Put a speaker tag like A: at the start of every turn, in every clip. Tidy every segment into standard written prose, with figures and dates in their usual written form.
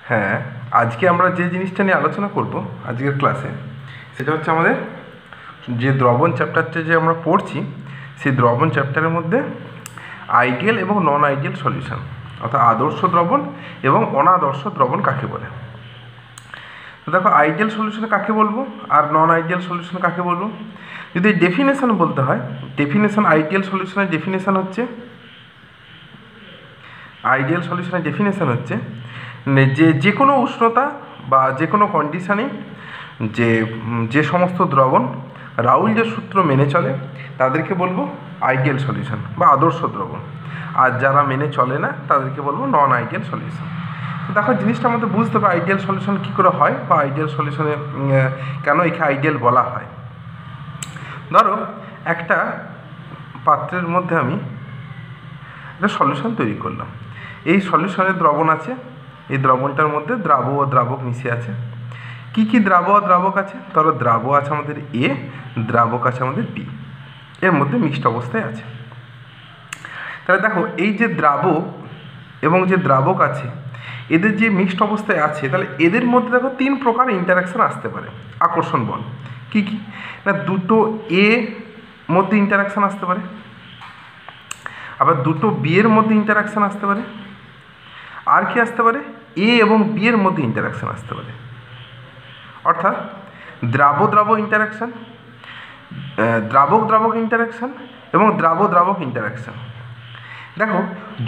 A: হ্যাঁ, আজকে আমরা যে জিনিসটা নিয়ে আলোচনা করব আজকের ক্লাসে, সেটা হচ্ছে আমাদের যে দ্রবণ চ্যাপ্টারটা যে আমরা পড়ছি, সেই দ্রবণ চ্যাপ্টারের মধ্যে আইডিয়াল এবং নন আইডিয়াল সলিউশন, অর্থাৎ আদর্শ দ্রবণ এবং অনাদর্শ দ্রবণ কাকে বলে। তো দেখো, আইডিয়াল সলিউশন কাকে বলবো আর নন আইডিয়াল সলিউশন কাকে বলবো। যদি ডেফিনেশন বলতে হয়, ডেফিনেশন আইডিয়াল সলিউশনের ডেফিনেশন হচ্ছে যে কোনো উষ্ণতা বা যে কোনো কন্ডিশানে যে সমস্ত দ্রবণ রাউলের সূত্র মেনে চলে তাদেরকে বলবো আইডিয়াল সলিউশন বা আদর্শ দ্রবণ, আর যারা মেনে চলে না তাদেরকে বলবো নন আইডিয়াল সলিউশন। দেখো, জিনিসটা আমাদের বুঝতে হবে আইডিয়াল সলিউশন কী করে হয় বা আইডিয়াল সলিউশনে কেন একে আইডিয়াল বলা হয়। ধরো, একটা পাত্রের মধ্যে আমি একটা সলিউশন তৈরি করলাম। এই সলিউশনের দ্রবণ আছে, এই দ্রবণটার মধ্যে দ্রাব্য ও দ্রাবক মিশে আছে। কি কি দ্রাব্য ও দ্রাবক আছে? ধরো, দ্রাব্য আছে আমাদের এ, দ্রাবক আছে আমাদের বি, এর মধ্যে মিক্সড অবস্থায় আছে। তাহলে দেখো, এই যে দ্রাব্য এবং যে দ্রাবক আছে, এদের যে মিক্সড অবস্থায় আছে, তাহলে এদের মধ্যে দেখো তিন প্রকার ইন্টারাকশান আসতে পারে। আকর্ষণ বল কি কি না, দুটো এ মধ্যে ইন্টারাকশান আসতে পারে, আবার দুটো বি এর মধ্যে ইন্টারাকশান আসতে পারে, আর কি আসতে পারে, এ এবং বি এর মধ্যে ইন্টারাকশান আসতে পারে। অর্থাৎ দ্রাব্য দ্রাব্য ইন্টারাকশান, দ্রাবক দ্রাবক ইন্টারাকশান এবং দ্রাব্য দ্রাবক ইন্টারাকশান। দেখো,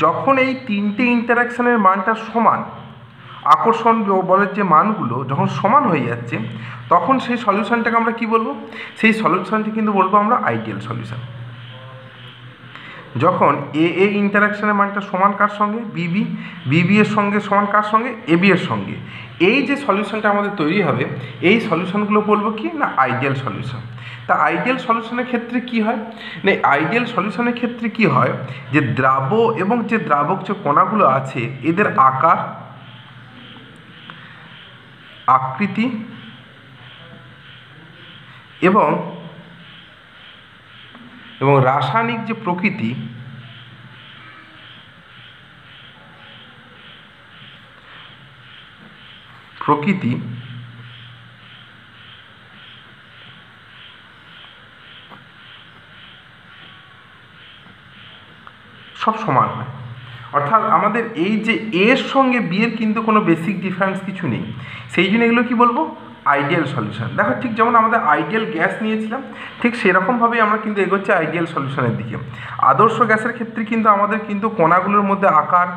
A: যখন এই তিনটে ইন্টারাকশানের মানটা সমান, আকর্ষণ বলের যে মানগুলো যখন সমান হয়ে যাচ্ছে, তখন সেই সলিউশনটাকে আমরা কি বলবো? সেই সলিউশনটি কিন্তু বলবো আমরা আইডিয়াল সলিউশন। যখন এ ইন্টারাকশানের মানটা সমান কার সঙ্গে? বিবি এর সঙ্গে সমান কার সঙ্গে? এবি এর সঙ্গে। এই যে সলিউশনটা আমাদের তৈরি হবে, এই সলিউশনগুলো বলবো কি না আইডিয়াল সলিউশন। তা আইডিয়াল সলিউশনের ক্ষেত্রে কি হয় না, আইডিয়াল সলিউশনের ক্ষেত্রে কি হয় যে দ্রাব্য এবং যে দ্রাবক যে কণাগুলো আছে, এদের আকার, আকৃতি এবং রাসায়নিক যে প্রকৃতি, সব সমান হয়। অর্থাৎ আমাদের এই যে এর সঙ্গে বি এর কিন্তু কোনো বেসিক ডিফারেন্স কিছু নেই, সেই জন্য এগুলো কি বলবো আইডিয়াল সলিউশন। দেখো, ঠিক যেমন আমাদের আইডিয়াল গ্যাস নিয়েছিলাম, ঠিক সেরকমভাবেই আমরা কিন্তু এগোচ্ছি আইডিয়াল সলিউশনের দিকে। আদর্শ গ্যাসের ক্ষেত্রে কিন্তু আমাদের কিন্তু কণাগুলোর মধ্যে আকার,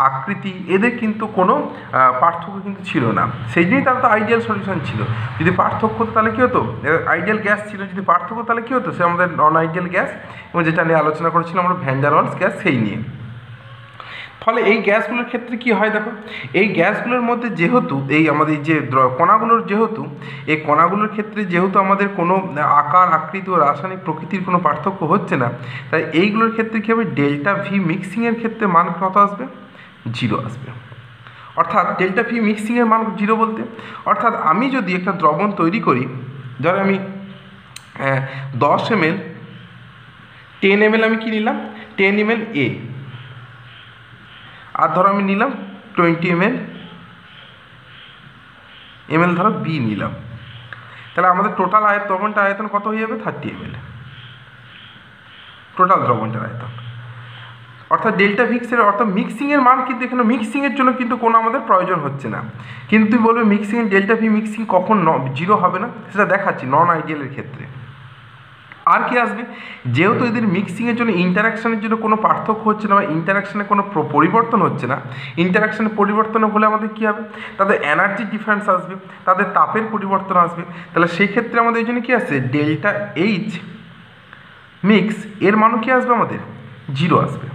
A: আকৃতি, এদের কিন্তু কোনো পার্থক্য কিন্তু ছিল না, সেই জন্যই তারা তো আইডিয়াল সলিউশন ছিল। যদি পার্থক্য হতো তাহলে কী হতো? আইডিয়াল গ্যাস ছিল, যদি পার্থক্য তাহলে কী হতো? সে আমাদের নন আইডিয়াল গ্যাস, এবং যেটা নিয়ে আলোচনা করেছিলাম আমরা ভ্যান ডার ওয়ালস গ্যাস, সেই নিয়ে। ফলে এই গ্যাসগুলোর ক্ষেত্রে কি হয়, দেখো, এই গ্যাসগুলোর মধ্যে যেহেতু এই আমাদের যে কণাগুলোর এই কণাগুলোর ক্ষেত্রে যেহেতু আমাদের কোনো আকার, আকৃতি ও রাসায়নিক প্রকৃতির কোনো পার্থক্য হচ্ছে না, তাই এইগুলোর ক্ষেত্রে কী হবে, ডেল্টা ভি মিক্সিংয়ের ক্ষেত্রে মান কত আসবে? 0 আসবে। অর্থাৎ ডেল্টা ভি মিক্সিংয়ের মান 0 বলতে, অর্থাৎ আমি যদি একটা দ্রবণ তৈরি করি, ধরো আমি 10 ml 10 ml আমি কি নিলাম, 10 ml এ, আর ধরো আমি নিলাম 20 ml ধরো বি নিলাম, তাহলে আমাদের টোটাল দ্রবণটার আয়তন কত হয়ে যাবে? 30 ml টোটাল দ্রবণটার আয়তন। অর্থাৎ ডেল্টা ভিক্সের অর্থাৎ মিক্সিংয়ের মান কিন্তু এখানে মিক্সিংয়ের জন্য কিন্তু কোনো আমাদের প্রয়োজন হচ্ছে না। কিন্তু তুই বলবে মিক্সিং ডেল্টা ভি মিক্সিং কখন 0 হবে না, সেটা দেখাচ্ছি নন আইডিয়ালের ক্ষেত্রে। আর কি আসবে, যেহেতু এদের মিক্সিংয়ের জন্য ইন্টারাকশানের জন্য কোনো পার্থক্য হচ্ছে না বা ইন্টারাকশানে কোনো পরিবর্তন হচ্ছে না, ইন্টারাকশানে পরিবর্তন হলে আমাদের কী হবে, তাদের এনার্জি ডিফারেন্স আসবে, তাদের তাপের পরিবর্তন আসবে। তাহলে সেই ক্ষেত্রে আমাদের এই জন্য কী আসছে, ডেল্টা এইচ মিক্স এর মানও কী আসবে, আমাদের 0 আসবে।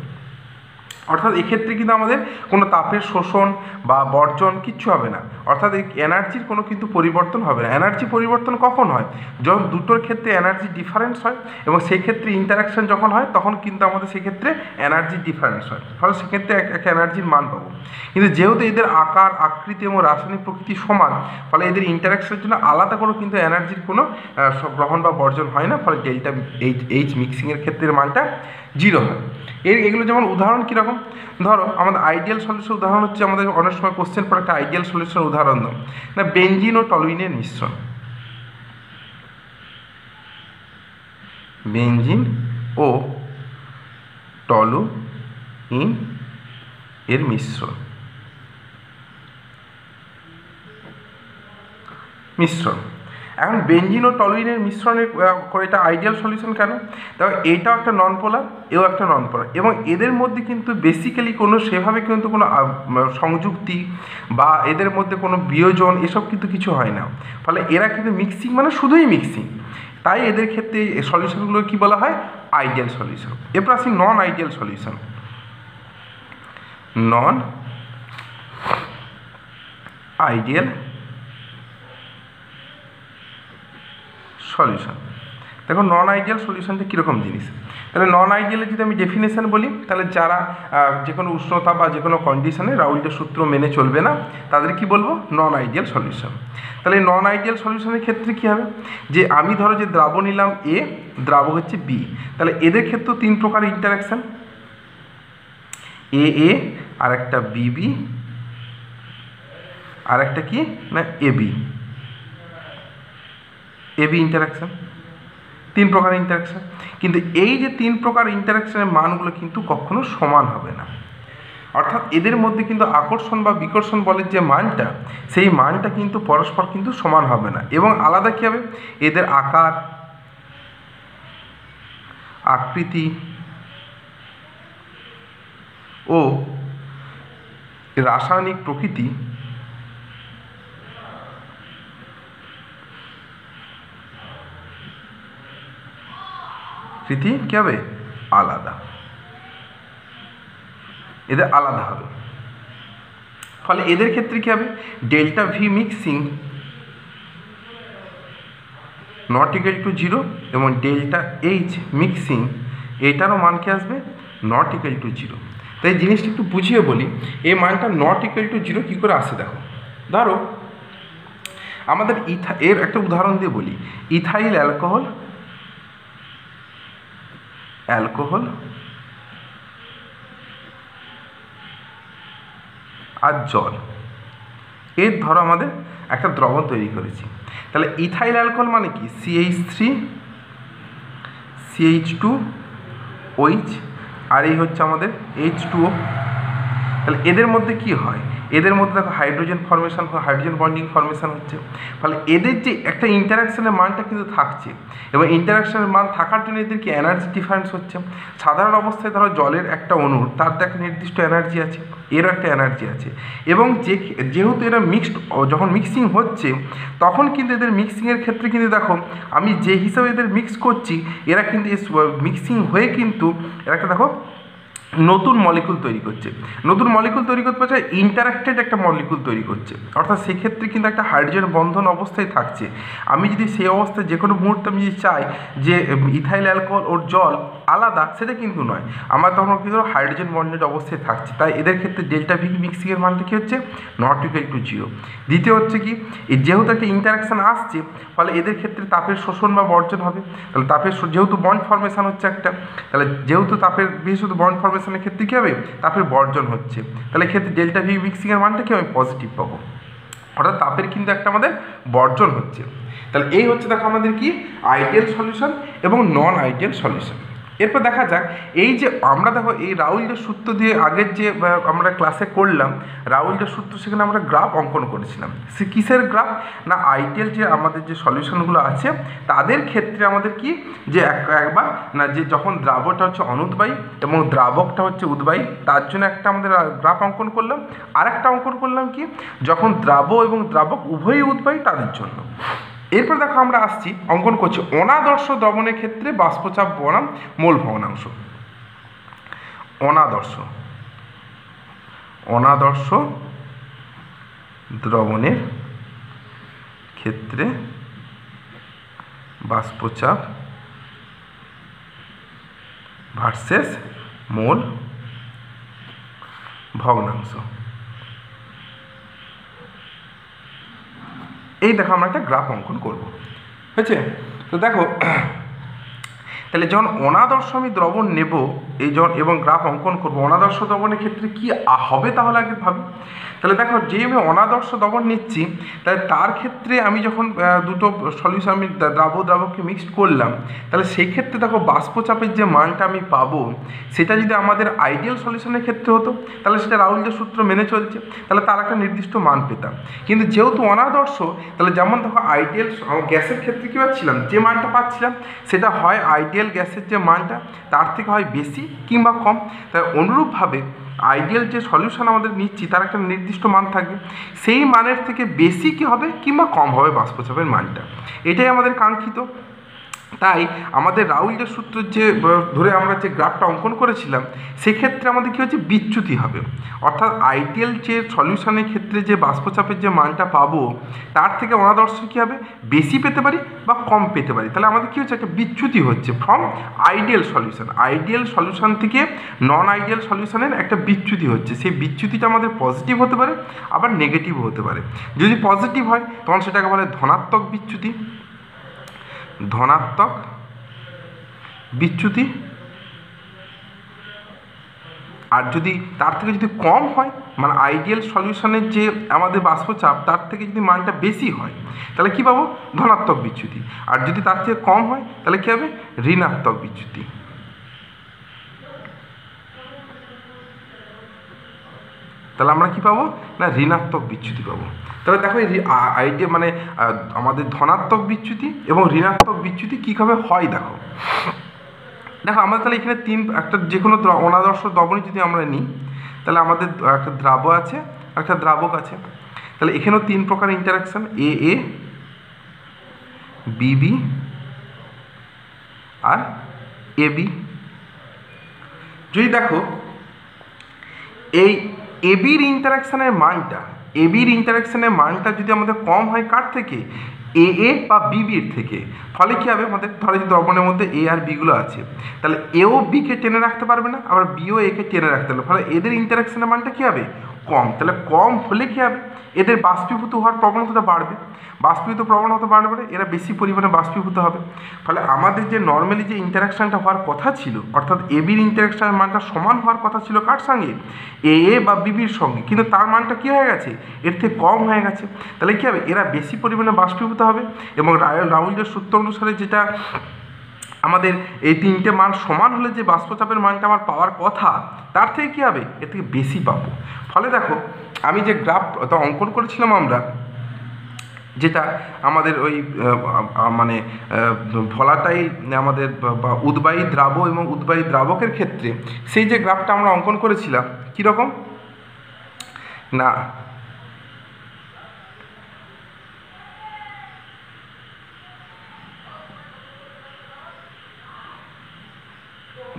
A: অর্থাৎ এক্ষেত্রে কিন্তু আমাদের কোনো তাপের শোষণ বা বর্জন কিচ্ছু হবে না, অর্থাৎ এই এনার্জির কোনো কিন্তু পরিবর্তন হবে না। এনার্জি পরিবর্তন কখন হয়? যখন দুটোর ক্ষেত্রে এনার্জি ডিফারেন্স হয়, এবং সেই ক্ষেত্রে ইন্টারাকশান যখন হয়, তখন কিন্তু আমাদের সেক্ষেত্রে এনার্জি ডিফারেন্স হয়, ফলে সেক্ষেত্রে এক এনার্জির মান পাবো। কিন্তু যেহেতু এদের আকার, আকৃতি এবং রাসায়নিক প্রকৃতি সমান, ফলে এদের ইন্টারাকশানের জন্য আলাদা করে কিন্তু এনার্জির কোনো গ্রহণ বা বর্জন হয় না, ফলে ডেল্টা এইচ মিক্সিংয়ের ক্ষেত্রে মানটা জিরো হয়। এগুলো যেমন উদাহরণ কীরকম, ধরো আমাদের আইডিয়াল সলিউশন উদাহরণ হচ্ছে, আমাদের অনেক সময় কোশ্চেন পর একটা আইডিয়াল সলিউশন উদাহরণ দাও না, বেনজিন ও টলুইনের মিশ্রণ, বেনজিন ও টলুইন এর মিশ্রণ এখন বেনজিন ও টলুইনের মিশ্রণের করে এটা আইডিয়াল সলিউশন কেন, তবে এটাও একটা নন পোলার, এও একটা নন পোলার, এবং এদের মধ্যে কিন্তু বেসিক্যালি কোনো সেভাবে কিন্তু কোনো সংযুক্তি বা এদের মধ্যে কোনো বিয়োজন এসব কিন্তু কিছু হয় না, ফলে এরা কিন্তু মিক্সিং মানে শুধুই মিক্সিং, তাই এদের ক্ষেত্রে সলিউশনগুলো কী বলা হয়, আইডিয়াল সলিউশন। এরপর আসি নন আইডিয়াল সলিউশন। নন আইডিয়াল সলিউশন, দেখো নন আইডিয়াল সলিউশনটা কীরকম জিনিস, তাহলে নন আইডিয়ালের যদি আমি ডেফিনেশান বলি, তাহলে যারা যে কোনো উষ্ণতা বা যে কোনো কন্ডিশনে রাউল্টের সূত্র মেনে চলবে না, তাদের কি বলবো, নন আইডিয়াল সলিউশন। তাহলে নন আইডিয়াল সলিউশনের ক্ষেত্রে কী হবে, যে আমি ধরো যে দ্রাব নিলাম এ, দ্রাব হচ্ছে বি, তাহলে এদের ক্ষেত্রেও তিন প্রকার ইন্টারাকশান, এ এ, আর একটা বিবি, আর একটা কি না এবি, এবি ইন্টারাকশান, তিন প্রকার ইন্টারাকশান। কিন্তু এই যে তিন প্রকার ইন্টারাকশানের মানগুলো কিন্তু কখনো সমান হবে না, অর্থাৎ এদের মধ্যে কিন্তু আকর্ষণ বা বিকর্ষণ বলের যে মানটা, সেই মানটা কিন্তু পরস্পর কিন্তু সমান হবে না, এবং আলাদা কী হবে, এদের আকার, আকৃতি ও রাসায়নিক প্রকৃতি কী হবে, আলাদা, এদের আলাদা হবে। ফলে এদের ক্ষেত্রে কী হবে, delta V mixing not equal to zero, এবং ডেল্টা এইচ মিক্সিং এটারও মান কি আসবে, নট ইকুয়াল টু জিরো। তাই জিনিসটা একটু বুঝিয়ে বলি, এই মানটা নট ইকুয়াল টু জিরো কী করে আসে, দেখো ধরো আমাদের এর একটা উদাহরণ দিয়ে বলি, ইথাইল অ্যালকোহল আর জল, এর ধরো আমাদের একটা দ্রবণ তৈরি করেছি, তাহলে ইথাইল অ্যালকোহল মানে কি, CH3 CH2OH, আর এই হচ্ছে আমাদের H2O। তাহলে এদের মধ্যে কি হয়, এদের মধ্যে দেখো hydrogen formation, hydrogen bonding formation হচ্ছে, ফলে এদের যে একটা ইন্টারাকশানের মানটা কিন্তু থাকছে, এবং ইন্টারাকশানের মান থাকার জন্য এদের কি এনার্জি ডিফারেন্স হচ্ছে। সাধারণ অবস্থায় ধরো জলের একটা অণুর তার তো একটা নির্দিষ্ট এনার্জি আছে, এরও একটা এনার্জি আছে, এবং যেহেতু এরা মিক্সড, যখন মিক্সিং হচ্ছে তখন কিন্তু এদের মিক্সিংয়ের ক্ষেত্রে কিন্তু দেখো আমি যে হিসাবে এদের মিক্স করছি, এরা কিন্তু মিক্সিং হয়ে কিন্তু এরা একটা দেখো নতুন মলিকুল তৈরি করছে, নতুন মলিকুল তৈরি করতে পারছে, ইন্টারাক্টেড একটা মলিকুল তৈরি করছে, অর্থাৎ সেক্ষেত্রে কিন্তু একটা হাইড্রোজেন বন্ধন অবস্থায় থাকছে। আমি যদি সেই অবস্থায় যে কোনো মুহূর্তে আমি যদি চাই যে ইথাইল অ্যালকোহল ওর জল আলাদা, সেটা কিন্তু নয়, আমার তখন কিন্তু হাইড্রোজেন বন্ডেড অবস্থায় থাকছে, তাই এদের ক্ষেত্রে ডেল্টা ভি মিক্সিংয়ের মানটা কী হচ্ছে, নট ইকুয়াল টু জিরো। দ্বিতীয় হচ্ছে কি, যেহেতু একটা ইন্টারাকশান আসছে, ফলে এদের ক্ষেত্রে তাপের শোষণ বা বর্জন হবে, তাহলে তাপের যেহেতু বন্ড ফর্মেশন হচ্ছে একটা, তাহলে যেহেতু তাপের বিশেষত বন্ড ফর্মেশনের ক্ষেত্রে কী হবে, তাপের বর্জন হচ্ছে, তাহলে ক্ষেত্রে ডেল্টা ভি মিক্সিংয়ের মানটা কি আমি পজিটিভ পাবো, অর্থাৎ তাপের কিন্তু একটা আমাদের বর্জন হচ্ছে। তাহলে এই হচ্ছে দেখো আমাদের কি আইডিয়াল সলিউশন এবং নন আইডিয়াল সলিউশন। এরপর দেখা যাক, এই যে আমরা দেখো এই রাউল্টের সূত্র দিয়ে আগের যে আমরা ক্লাসে করলাম রাউল্টের সূত্র, সেখানে আমরা গ্রাফ অঙ্কন করেছিলাম, সে কিসের গ্রাফ না, আইডিয়াল যে আমাদের যে সলিউশনগুলো আছে তাদের ক্ষেত্রে আমাদের কি যে একবার না, যে যখন দ্রাবকটা হচ্ছে অনুদ্বায়ী এবং দ্রাবকটা হচ্ছে উদ্বায়ী, তার জন্য একটা আমাদের গ্রাফ অঙ্কন করলাম, আর একটা অঙ্কন করলাম কি যখন দ্রাব এবং দ্রাবক উভয়ই উদ্বায়ী তাদের জন্য। এরপর দেখো আমরা আসছি অঙ্কন করছি অনাদর্শ দ্রবণের ক্ষেত্রে বাষ্পচাপ বনাম মোল ভগ্নাংশ। অনাদর্শ দ্রবণের ক্ষেত্রে বাষ্পচাপ ভার্সেস মোল ভগ্নাংশ। এই দেখো আমরা একটা গ্রাফ অঙ্কন করব, হয়েছে। তো দেখো তাহলে যখন অনাদর্শ আমি দ্রবণ নেব এই যখন এবং গ্রাফ অঙ্কন করব, অনাদর্শ দ্রবণের ক্ষেত্রে কি হবে তাহলে আগে ভাবি। তাহলে দেখো, যে আমি অনাদর্শ দ্রবণ নিচ্ছি, তাহলে তার ক্ষেত্রে আমি যখন দুটো সলিউশন আমি দ্রাবককে মিক্সড করলাম, তাহলে সেই ক্ষেত্রে দেখো বাষ্পচাপের যে মানটা আমি পাবো, সেটা যদি আমাদের আইডিয়াল সলিউশনের ক্ষেত্রে হতো, তাহলে সেটা রাউলের সূত্র মেনে চলছে, তাহলে তার একটা নির্দিষ্ট মান পেতাম। কিন্তু যেহেতু অনাদর্শ, তাহলে যেমন দেখো আইডিয়াল গ্যাসের ক্ষেত্রে কী পাচ্ছিলাম, যে মানটা পাচ্ছিলাম সেটা হয় আইডিয়াল গ্যাসের যে মানটা তার থেকে হয় বেশি কিংবা কম। তাই অনুরূপভাবে আইডিয়াল যে সলিউশন আমাদের নিচ্ছি তার একটা নির্দিষ্ট মান থাকবে, সেই মানের থেকে বেশি কি হবে কিংবা কম হবে বাষ্পচাপের মানটা, এটাই আমাদের কাঙ্ক্ষিত। তাই আমাদের রাউলের সূত্র যে ধরে আমরা যে গ্রাফটা অঙ্কন করেছিলাম, সেক্ষেত্রে আমাদের কী হচ্ছে, বিচ্যুতি হবে। অর্থাৎ আইডিয়াল যে সলিউশনের ক্ষেত্রে যে বাষ্পচাপের যে মানটা পাবো, তার থেকে অনাদর্শ কী হবে, বেশি পেতে পারি বা কম পেতে পারি। তাহলে আমাদের কী হচ্ছে, একটা বিচ্যুতি হচ্ছে from ideal solution. Ideal solution থেকে নন আইডিয়াল সলিউশনের একটা বিচ্যুতি হচ্ছে। সেই বিচ্যুতিটা আমাদের পজিটিভ হতে পারে, আবার নেগেটিভও হতে পারে। যদি পজিটিভ হয় তখন সেটাকে বলে ধনাত্মক বিচ্যুতি, ধনাত্মক বিচ্যুতি। আর যদি তার থেকে যদি কম হয়, মানে আইডিয়াল সলিউশনের যে আমাদের বাষ্পচাপ তার থেকে যদি মানটা বেশি হয়, তাহলে কী পাবো, ধনাত্মক বিচ্যুতি। আর যদি তার থেকে কম হয় তাহলে কী হবে, ঋণাত্মক বিচ্যুতি। তাহলে আমরা কী পাবো না, ঋণাত্মক বিচ্যুতি পাবো। তাহলে দেখো আইডিয়া মানে আমাদের ধনাত্মক বিচ্যুতি এবং ঋণাত্মক বিচ্যুতি কীভাবে হয় দেখো। দেখো আমাদের তাহলে এখানে একটা যে কোনো অনাদর্শ দ্রবণই যদি আমরা নিই, তাহলে আমাদের একটা দ্রাব আছে, একটা দ্রাবক আছে। তাহলে এখানেও 3 প্রকার interaction, A B R A B. যদি দেখো এই এবির ইন্টারাকশানের মানটা যদি আমাদের কম হয় কার থেকে, এ বা বিবির থেকে, ফলে কী হবে, আমাদের ধরো যে দ্রবণের মধ্যে এ আর বিগুলো আছে, তাহলে এও বিকে টেনে রাখতে পারবে না, আবার বিও একে টেনে রাখতে পারবে, ফলে এদের ইন্টারাকশানের মানটা কী হবে, কম। তাহলে কম হলে কী হবে, এদের বাষ্পীভূত হওয়ার প্রবণতা বাড়বে, বাষ্পীভূত প্রবণতা বাড়বে, এরা বেশি পরিমাণে বাষ্পীভূত হবে। ফলে আমাদের যে নর্মালি যে ইন্টারাকশানটা হওয়ার কথা ছিল, অর্থাৎ এবির ইন্টারাকশানের মানটা সমান হওয়ার কথা ছিল কার সঙ্গে, এ বা বিবির সঙ্গে, কিন্তু তার মানটা কী হয়ে গেছে, এর থেকে কম হয়ে গেছে। তাহলে কী হবে, এরা বেশি পরিমাণে বাষ্পীভূত হবে। এবং রাউলের সূত্র অনুসারে যেটা আমাদের এই 3টে মান সমান হলে যে বাষ্পচাপের মানটা আমার পাওয়ার কথা, তার থেকে কী হবে, এর থেকে বেশি পাবো। ফলে দেখো আমি যে গ্রাফ অঙ্কন করেছিলাম আমরা, যেটা আমাদের ওই মানে ভলাটাইল আমাদের বা উদ্বায়ী দ্রাব এবং উদ্বায়ী দ্রাবকের ক্ষেত্রে, সেই যে গ্রাফটা আমরা অঙ্কন করেছিলাম কীরকম না,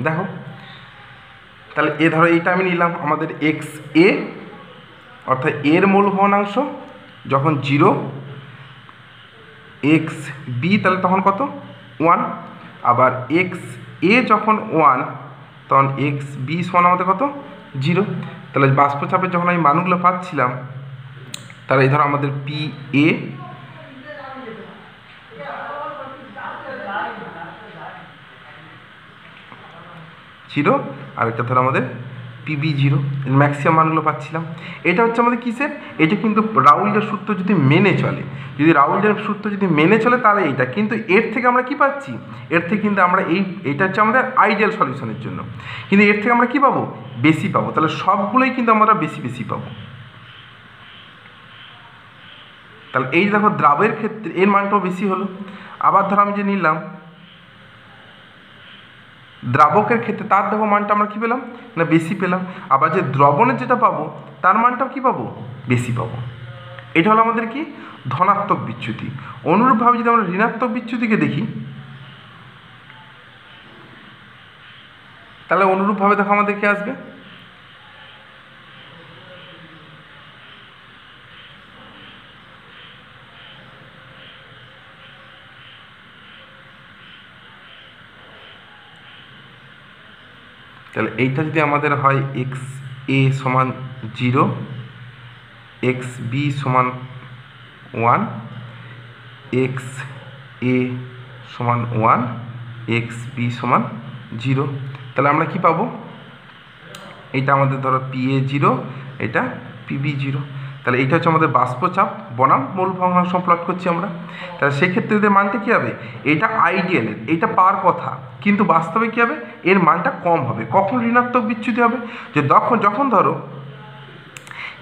A: দেখো তাহলে ধরো এইটা আমি নিলাম আমাদের এক্স এ, অর্থাৎ এর মূল ভগ্নাংশ যখন 0, এক্স বি তাহলে তখন কত 1, আবার এক্স এ যখন 1 তখন এক্স বি সমান আমাদের কত 0। তাহলে বাষ্পচাপের যখন আমি মানগুলো পাচ্ছিলাম, তাহলে এই ধরো আমাদের পি এ 0, আর এটা ধরো আমাদের পিবি 0, ম্যাক্সিমাম মানগুলো পাচ্ছিলাম। এটা হচ্ছে আমাদের কিসের, এটা কিন্তু রাউলের সূত্র যদি মেনে চলে, তাহলে এইটা কিন্তু এর থেকে আমরা কি পাচ্ছি, এর থেকে কিন্তু আমরা এইটা হচ্ছে আমাদের আইডিয়াল সলিউশনের জন্য, কিন্তু এর থেকে আমরা কি পাবো, বেশি পাবো। তাহলে সবগুলোই কিন্তু আমরা বেশি পাবো। তাহলে এই দেখো দ্রাবের ক্ষেত্রে এর মানটাও বেশি হলো। আবার ধরো আমি যে নিলাম দ্রাবকের ক্ষেত্রে, তার দেখো মানটা আমরা কী পেলাম না, বেশি পেলাম। আবার যে দ্রবণের যেটা পাবো তার মানটাও কী পাবো, বেশি পাবো। এটা হলো আমাদের কি ধনাত্মক বিচ্যুতি। অনুরূপভাবে যদি আমরা ঋণাত্মক বিচ্যুতিকে দেখি, তাহলে অনুরূপভাবে দেখো আমাদের কি আসবে, তাহলে এইটা যদি আমাদের হয় এক্স এ সমান 0, এক্স বি সমান 1, এক্স এ সমান 1, এক্স বি সমান 0। তাহলে আমরা কি পাবো, এটা আমাদের ধরো পিএ 0, এটা পিবি 0। তাহলে এইটা হচ্ছে আমাদের বাষ্পচাপ বনাম মূল ভগ্নাংশ প্লট করছি আমরা। তাহলে সেক্ষেত্রে এদের মানটা কী হবে, এটা আইডিয়ালের, এইটা পার কথা, কিন্তু বাস্তবে কী হবে, এর মানটা কম হবে। কখন ঋণাত্মক বিচ্যুতি হবে, যে যখন ধরো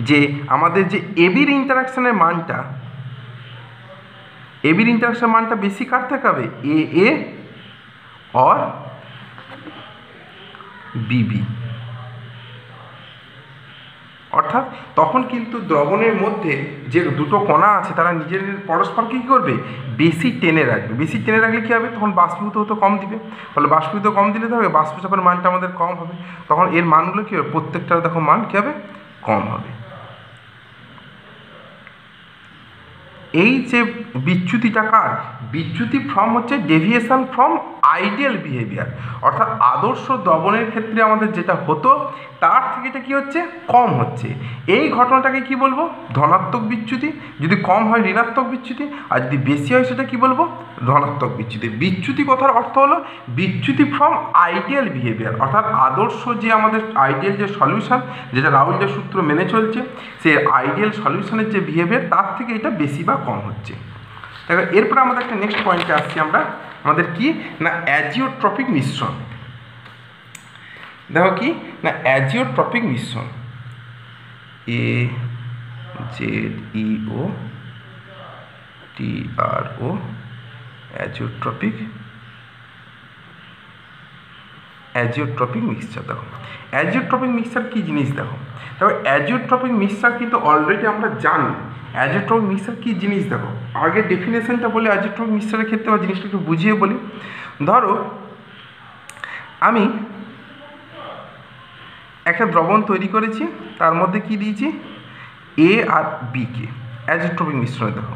A: যে আমাদের যে এবির ইন্টারাকশানের মানটা, এবির ইন্টারাকশান মানটা বেশি কার থেকে হবে, এ অর বিবি। অর্থাৎ তখন কিন্তু দ্রবণের মধ্যে যে দুটো কণা আছে তারা নিজেদের পরস্পরকে কী করবে, বেশি টেনে রাখবে। বেশি টেনে রাখলে কী হবে, তখন বাষ্পীভূত হতে কম দিবে। ফলে বাষ্পীভূত কম দিলে তো হবে, বাষ্পচাপের মানটা আমাদের কম হবে। তখন এর মানগুলো কী হবে, প্রত্যেকটার দেখো মান কী হবে, কম হবে। এই যে বিচ্যুতিটা কার, বিচ্যুতি ফ্রম হচ্ছে ডেভিয়েশন ফ্রম আইডিয়াল বিহেভিয়ার। অর্থাৎ আদর্শ দ্রবণের ক্ষেত্রে আমাদের যেটা হতো তার থেকে এটা কী হচ্ছে, কম হচ্ছে। এই ঘটনাটাকে কি বলবো, ধনাত্মক বিচ্যুতি। যদি কম হয় ঋণাত্মক বিচ্যুতি, আর যদি বেশি হয় সেটা কি বলবো, ধনাত্মক বিচ্যুতি। বিচ্যুতি কথার অর্থ হলো বিচ্যুতি ফ্রম আইডিয়াল বিহেভিয়ার, অর্থাৎ আদর্শ যে আমাদের আইডিয়াল যে সলিউশন, যেটা রাউল যে সূত্র মেনে চলছে, সেই আইডিয়াল সলিউশনের যে বিহেভিয়ার তার থেকে এটা বেশি বা কম হচ্ছে। দেখো এরপরে আমাদের একটা নেক্সট পয়েন্টে আসছি আমরা, আমাদের কি না অ্যাজিওট্রপিক মিশ্রণ। দেখো কি না অ্যাজিওট্রপিক মিশ্রণ, AZEOTRO, অ্যাজিওট্রপিক মিক্সচার। দেখো অ্যাজিওট্রপিক মিক্সচার কী জিনিস, দেখো অ্যাজিওট্রপিক মিক্সচার কিন্তু অলরেডি আমরা জানি অ্যাজিওট্রপিক মিক্সচার কী জিনিস। দেখো আগে ডেফিনেশনটা বলে অ্যাজিওট্রপিক মিক্সচারের ক্ষেত্রে বা জিনিসটা একটু বুঝিয়ে বলি। ধরো আমি একটা দ্রবণ তৈরি করেছি, তার মধ্যে কি দিয়েছি, এ আর বিকে অ্যাজিওট্রপিক মিশ্রণে দেখো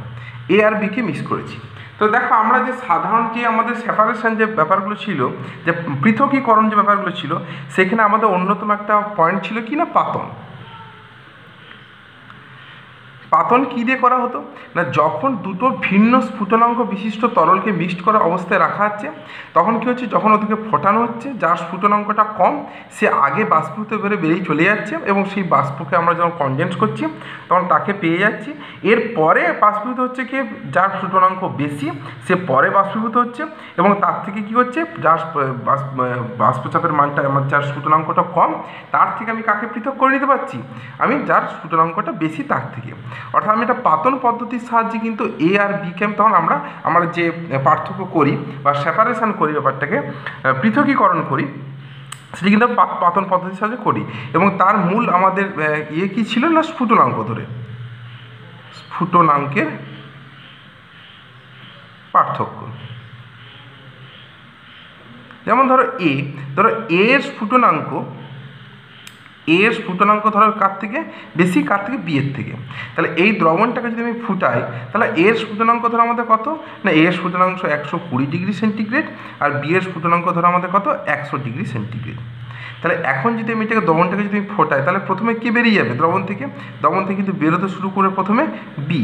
A: এ আর বিকে মিক্স করেছি। তো দেখো আমরা যে সাধারণ যে আমাদের সেপারেশন যে ব্যাপারগুলো ছিল, যে পৃথকীকরণ যে ব্যাপারগুলো ছিল, সেখানে আমাদের অন্যতম একটা পয়েন্ট ছিল কি না পাতন। পাতন কী দিয়ে করা হতো না, যখন দুটো ভিন্ন স্ফুটনাঙ্ক বিশিষ্ট তরলকে মিক্সড করা অবস্থায় রাখা হচ্ছে, তখন কী হচ্ছে, যখন ওদেরকে ফোটানো হচ্ছে, যার স্ফুটনাঙ্কটা কম সে আগে বাষ্পীভূত বেরিয়ে চলে যাচ্ছে, এবং সেই বাষ্পকে আমরা যখন কনডেন্স করছি তখন তাকে পেয়ে যাচ্ছি। এরপরে বাষ্পীভূত হচ্ছে কি, যার স্ফুটনাঙ্ক বেশি সে পরে বাষ্পীভূত হচ্ছে, এবং তার থেকে কী হচ্ছে, যার বাষ্পচাপের মানটা আমার যার স্ফুটনাঙ্কটা কম তার থেকে আমি কাকে পৃথক করে নিতে পারছি, আমি যার স্ফুটনাঙ্কটা বেশি তার থেকে। অর্থাৎ আমি একটা পাতন পদ্ধতির সাহায্যে কিন্তু এ আর বিকে তখন আমরা যে পার্থক্য করি বা সেপারেশন করি, ব্যাপারটাকে পৃথকীকরণ করি, সেটি কিন্তু পাতন পদ্ধতির সাহায্যে করি। এবং তার মূল আমাদের কী ছিল না, স্ফুটনাঙ্ক ধরে স্ফুটনাঙ্কের পার্থক্য। যেমন ধরো এর স্ফুটনাঙ্ক ধরো কার থেকে বেশি, কার থেকে বি এর থেকে। তাহলে এই দ্রবণটাকে যদি আমি ফুটাই, তাহলে এর স্ফুটনাঙ্ক ধরো আমাদের কত না, এর স্ফুটনাঙ্ক 120 ডিগ্রি সেন্টিগ্রেড, আর বি এর স্ফুটনাঙ্ক ধরো আমাদের কত 100 ডিগ্রি সেন্টিগ্রেড। তাহলে এখন যদি আমি এটাকে দ্রবণটাকে যদি আমি ফোটাই, তাহলে প্রথমে কী বেরিয়ে যাবে, দ্রবণ থেকে কিন্তু বেরোতে শুরু করে প্রথমে বি।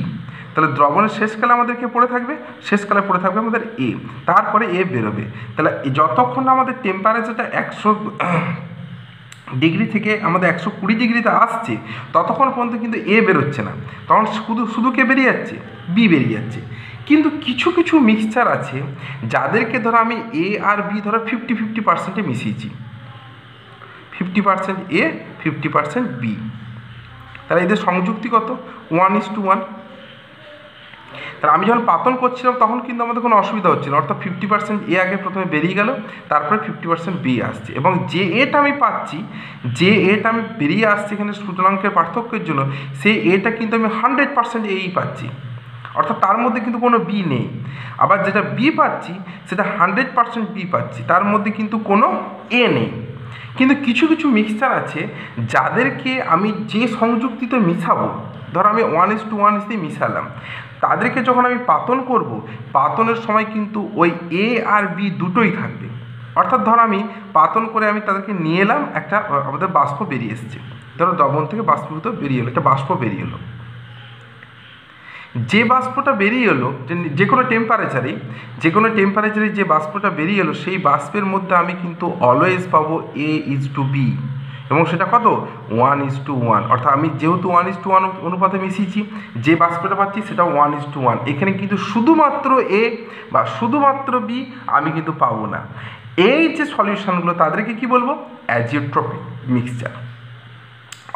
A: তাহলে দ্রবণের শেষকালে আমাদেরকে পড়ে থাকবে, শেষকালে পড়ে থাকবে আমাদের এ, তারপরে এ বেরোবে। তাহলে যতক্ষণ না আমাদের টেম্পারেচারটা 100 ডিগ্রি থেকে আমাদের 120 ডিগ্রিতে আসছে, ততক্ষণ পর্যন্ত কিন্তু এ বেরোচ্ছে না, তখন শুধু কে বেরিয়ে যাচ্ছে, বি বেরিয়ে যাচ্ছে। কিন্তু কিছু মিক্সচার আছে যাদেরকে ধরো আমি এ আর বি ধরো 50-50% মিশিয়েছি, 50% এ 50% বি। তাহলে এদের সংযুক্তি কত, 1:1। তাহলে আমি যখন পাতন করছিলাম তখন কিন্তু আমাদের কোনো অসুবিধা হচ্ছিল, অর্থাৎ 50% এ আগে প্রথমে বেরিয়ে গেল, তারপরে 50% বি আসছে, এবং যে এটা আমি পাচ্ছি, যে এটা আমি বেরিয়ে আসছে এখানে স্ফুটনাঙ্কের পার্থক্যের জন্য, সেই এটা কিন্তু আমি 100% এই পাচ্ছি, অর্থাৎ তার মধ্যে কিন্তু কোনো বি নেই। আবার যেটা বি পাচ্ছি সেটা 100% বি পাচ্ছি, তার মধ্যে কিন্তু কোনো এ নেই। কিন্তু কিছু মিক্সচার আছে যাদেরকে আমি যে সংযুক্তিতে মিশাবো, ধরো আমি 1:1 দিয়ে মিশালাম, তাদেরকে যখন আমি পাতন করব, পাতনের সময় কিন্তু ওই এ আর বি দুটোই থাকবে। অর্থাৎ ধরো আমি পাতন করে আমি তাদেরকে নিয়ে এলাম, একটা আমাদের বাষ্প বেরিয়ে এসছে, ধরো দ্রবণ থেকে বাষ্পীভূত বেরিয়ে এলো, একটা বাষ্প বেরিয়ে এলো। যে বাষ্পটা বেরিয়ে এলো, যে কোনো টেম্পারেচারে যে বাষ্পটা বেরিয়ে এলো সেই বাষ্পের মধ্যে আমি কিন্তু অলওয়েজ পাবো A:B, এবং সেটা কত 1:1, অর্থাৎ আমি যেহেতু 1:1 অনুপাতে মিশিয়েছি, যে বাষ্পটা পাচ্ছি সেটা 1:1। এখানে কিন্তু শুধুমাত্র A বা শুধুমাত্র B আমি কিন্তু পাবো না। এই যে সলিউশনগুলো তাদেরকে কি বলবো? অ্যাজিওট্রপিক মিক্সচার।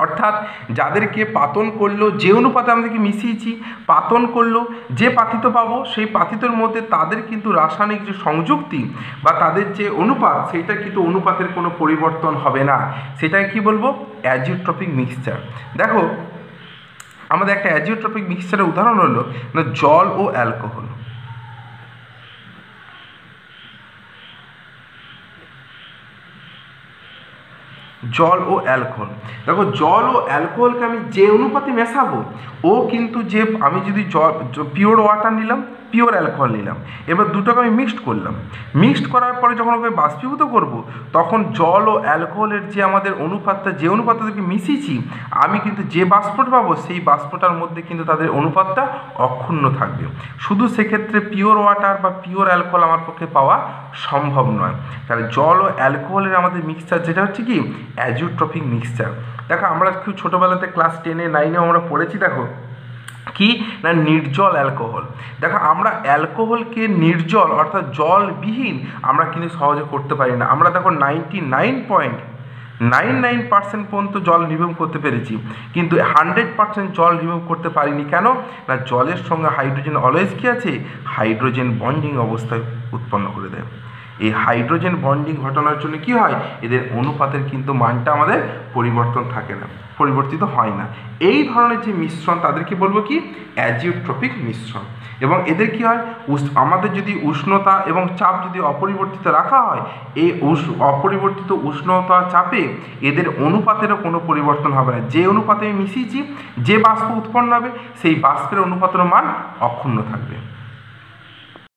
A: অর্থাৎ যাদেরকে পাতন করলো, যে অনুপাতে আমাদেরকে মিশিয়েছি পাতন করলো, যে পাতিত পাবো সেই পাতিতের মধ্যে তাদের কিন্তু রাসায়নিক যে সংযুক্তি বা তাদের যে অনুপাত, সেইটা কিন্তু অনুপাতের কোনো পরিবর্তন হবে না, সেটাই কি বলবো? অ্যাজিওট্রপিক মিক্সচার। দেখো আমাদের একটা অ্যাজিওট্রপিক মিক্সচারের উদাহরণ হলো জল ও অ্যালকোহল। জল ও অ্যালকোহল, দেখো জল ও অ্যালকোহলকে আমি যে অনুপাতে মেশাবো, ও কিন্তু যে আমি যদি পিওর ওয়াটার নিলাম, পিওর অ্যালকোহল নিলাম, এবার দুটোকে আমি মিক্সড করার পরে যখন ওকে বাষ্পীভূত করব, তখন জল ও অ্যালকোহলের যে আমাদের অনুপাতটা, যে অনুপাতটাকে মিশিয়েছি, আমি কিন্তু যে বাষ্পটা পাবো সেই বাষ্পটার মধ্যে কিন্তু তাদের অনুপাতটা অক্ষুণ্ণ থাকবে। শুধু সেক্ষেত্রে পিওর ওয়াটার বা পিওর অ্যালকোহল আমার পক্ষে পাওয়া সম্ভব নয়। তাহলে জল ও অ্যালকোহলের আমাদের মিক্সচার যেটা হচ্ছে কি অ্যাজিওট্রপিক মিক্সচার। দেখো আমরা খুব ছোটোবেলাতে ক্লাস 10-এ 9-এও আমরা পড়েছি, দেখো কি না নির্জল অ্যালকোহল। দেখো আমরা অ্যালকোহলকে নির্জল অর্থাৎ জলবিহীন আমরা কিন্তু সহজে করতে পারি না। আমরা দেখো 99.99% পর্যন্ত জল রিমুভ করতে পেরেছি, কিন্তু 100% জল রিমুভ করতে পারিনি। কেন না জলের সঙ্গে হাইড্রোজেন অলওয়েজ কী আছে? হাইড্রোজেন বন্ডিং অবস্থায় উৎপন্ন করে দেয়। এই হাইড্রোজেন বন্ডিং ঘটানোর জন্য কি হয়? এদের অনুপাতের কিন্তু মানটা আমাদের পরিবর্তিত হয় না। এই ধরনের যে মিশ্রণ তাদেরকে বলবো কি অ্যাজিওট্রপিক মিশ্রণ। এবং এদের কি হয়? আমাদের যদি উষ্ণতা এবং চাপ যদি অপরিবর্তিত রাখা হয়, এই অপরিবর্তিত উষ্ণতা চাপে এদের অনুপাতেরও কোনো পরিবর্তন হবে না। যে অনুপাতে আমি মিশিয়েছি, যে বাষ্প উৎপন্ন হবে সেই বাষ্পের অনুপাতের মান অক্ষুণ্ণ থাকবে।